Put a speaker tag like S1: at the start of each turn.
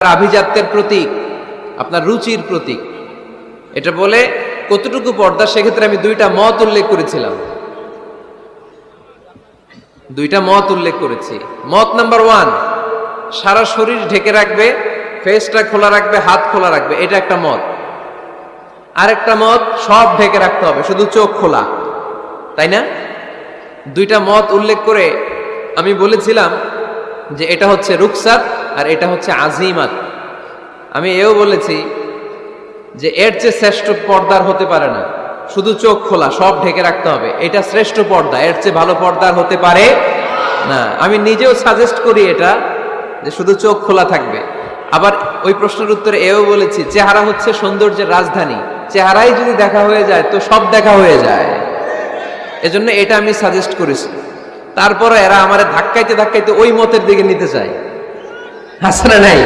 S1: আভিজাত্যের প্রতীক, আপনার রুচির প্রতীক। এটা বলে কতটুকু পর্দা, সেক্ষেত্রে আমি দুইটা মত উল্লেখ করেছিলাম। মত নাম্বার 1, সারা শরীর ঢেকে রাখবে, ফেসটা খোলা রাখবে, হাত খোলা রাখবে, এটা একটা মত। আরেকটা মত, সব ঢেকে রাখতে হবে, শুধু চোখ খোলা, তাই না? দুইটা মত উল্লেখ করে আমি বলেছিলাম যে এটা হচ্ছে রুকসাত আর এটা হচ্ছে আজিমাত। আমি এও বলেছি যে এর চেয়ে শ্রেষ্ঠ পর্দার হতে পারে না, শুধু চোখ খোলা, সব ঢেকে রাখতে হবে, এটা শ্রেষ্ঠ পর্দা, এর চেয়ে ভালো পর্দার হতে পারে না। আমি নিজেও সাজেস্ট করি এটা, যে শুধু চোখ খোলা থাকবে। আবার ওই প্রশ্নের উত্তরে এও বলেছি চেহারা হচ্ছে সৌন্দর্যের রাজধানী, চেহারাই যদি দেখা হয়ে যায় তো সব দেখা হয়ে যায়, এজন্য এটা আমি সাজেস্ট করেছি। তারপরে এরা আমারে ধাক্কাইতে ধাক্কাইতে ওই মতের দিকে নিতে চায়, আছে না নাই?